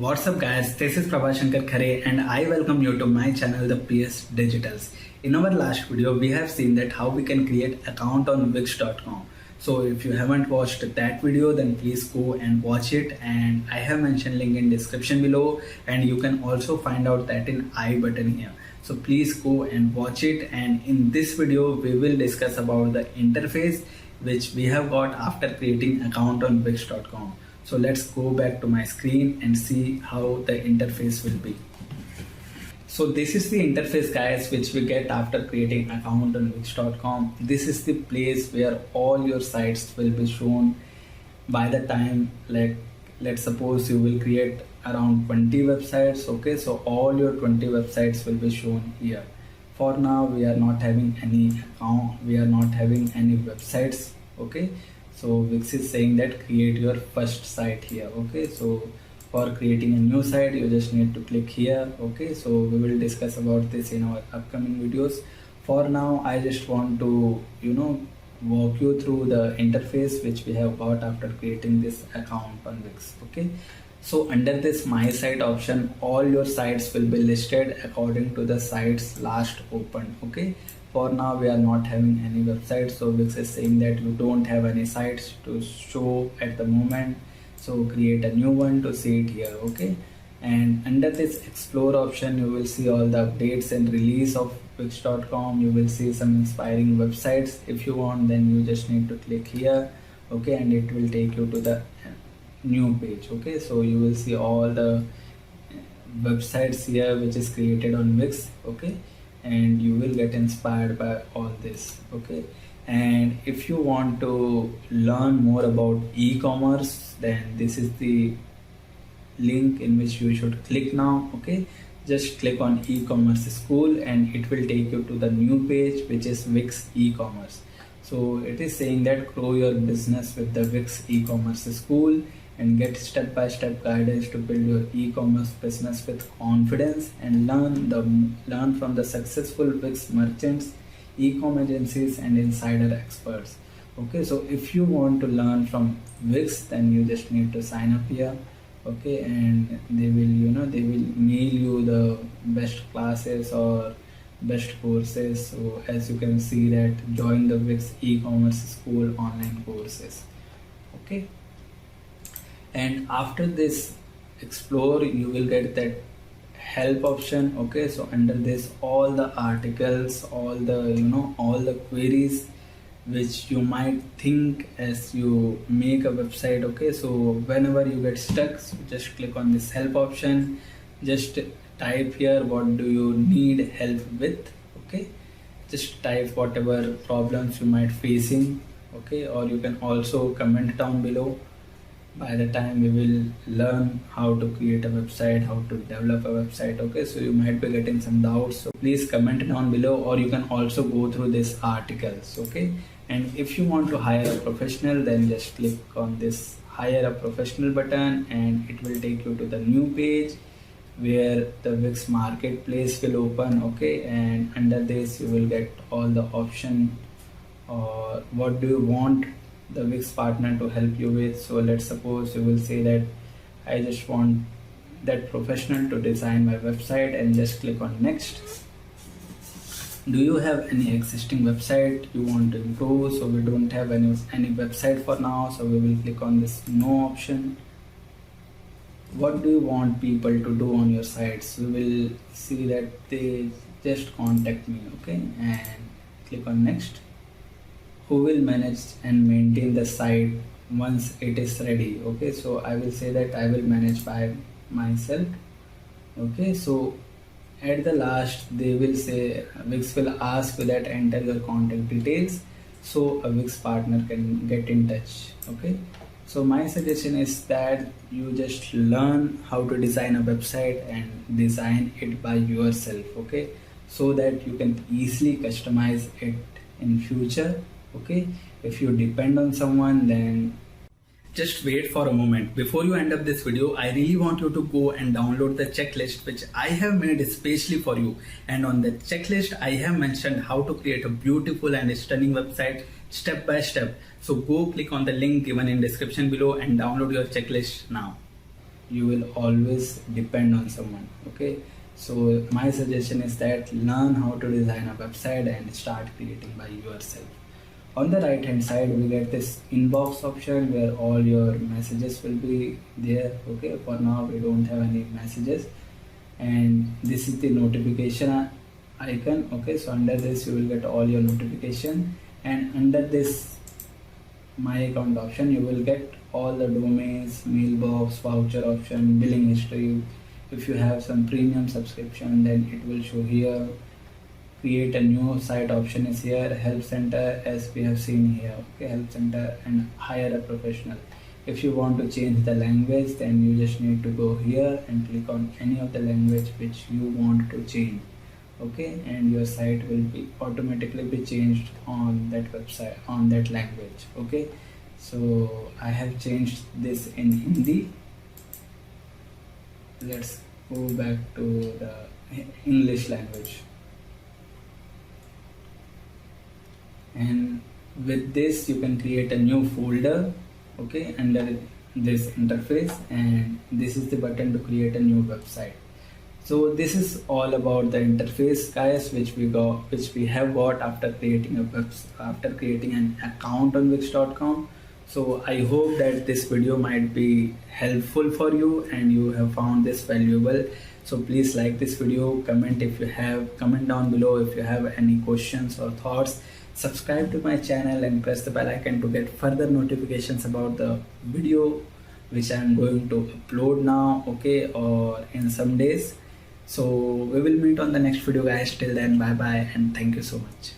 What's up guys, this is Prabhashankar Khare and I welcome you to my channel thePSdigitals. In our last video we have seen that how we can create account on Wix.com. So if you haven't watched that video then please go and watch it, and I have mentioned link in description below, and you can also find out that in I button here. So please go and watch it, and in this video we will discuss about the interface which we have got after creating account on Wix.com. So let's go back to my screen and see how the interface will be. So this is the interface guys which we get after creating account on Wix.com. This is the place where all your sites will be shown by the time, like let's suppose you will create around 20 websites. Okay, so all your 20 websites will be shown here. For now we are not having any account, we are not having any websites. Okay, so Wix is saying that create your first site here. Okay, so for creating a new site you just need to click here. Okay, so we will discuss about this in our upcoming videos. For now I just want to walk you through the interface which we have got after creating this account on Wix. Okay, so under this my site option all your sites will be listed according to the sites last opened. Okay, for now we are not having any websites, so Wix is saying that you don't have any sites to show at the moment, so create a new one to see it here. Okay, and under this explore option you will see all the updates and release of Wix.com. You will see some inspiring websites. If you want then you just need to click here. Okay, and it will take you to the new page. Okay, so you will see all the websites here which is created on Wix. Okay, and you will get inspired by all this. Okay, and if you want to learn more about e-commerce then this is the link in which you should click now. Okay, just click on e-commerce school and it will take you to the new page which is Wix e-commerce. So it is saying that grow your business with the Wix e-commerce school and get step-by-step guidance to build your e-commerce business with confidence, and learn from the successful Wix merchants, e-com agencies and insider experts. Okay, so if you want to learn from Wix then you just need to sign up here. Okay, and they will they will mail you the best classes or best courses. So as you can see that join the Wix e-commerce school online courses. Okay, and after this explore you will get that help option. Okay, so under this all the articles, all the all the queries which you might think as you make a website. Okay, so whenever you get stuck, so just click on this help option, just type here what do you need help with. Okay, just type whatever problems you might facing. Okay, or you can also comment down below. By the time we will learn how to create a website, how to develop a website. Okay, so you might be getting some doubts, so please comment down below, or you can also go through this articles. Okay, and if you want to hire a professional then just click on this hire a professional button and it will take you to the new page where the Wix marketplace will open. Okay, and under this you will get all the option or what do you want the Wix partner to help you with. So let's suppose you will say that I just want that professional to design my website, and just click on next. Do you have any existing website you want to improve? So we don't have any website for now, so we will click on this no option. What do you want people to do on your sites? We will see that they just contact me. Okay, and click on next. Who will manage and maintain the site once it is ready? Okay, so I will say that I will manage by myself. Okay, so at the last they will say Wix will ask you that enter your contact details so a Wix partner can get in touch. Okay, so my suggestion is that you just learn how to design a website and design it by yourself. Okay, so that you can easily customize it in future. Okay, if you depend on someone then just wait for a moment. Before you end up this video, I really want you to go and download the checklist which I have made especially for you, and on the checklist I have mentioned how to create a beautiful and stunning website step by step. So go click on the link given in description below and download your checklist now. you will always depend on someone. Okay, so my suggestion is that learn how to design a website and start creating by yourself. On the right hand side we get this inbox option where all your messages will be there. Okay, for now we don't have any messages, and this is the notification icon. Okay, so under this you will get all your notification, and under this my account option you will get all the domains, mailbox, voucher option, billing history. If you have some premium subscription then it will show here. Create a new site option is here. Help center, as we have seen here. Okay, help center, and hire a professional. If you want to change the language then you just need to go here and click on any of the language which you want to change. Okay, and your site will be automatically be changed on that website, on that language. Okay, so I have changed this in Hindi. Let's go back to the English language, and with this you can create a new folder. Okay, under this interface, and this is the button to create a new website. So this is all about the interface, guys, which we have got after creating after creating an account on Wix.com. So I hope that this video might be helpful for you and you have found this valuable. So please like this video, comment down below if you have any questions or thoughts. Subscribe to my channel and press the bell icon to get further notifications about the video which I am going to upload now, okay, or in some days. So we will meet on the next video, guys. Till then, bye bye and thank you so much.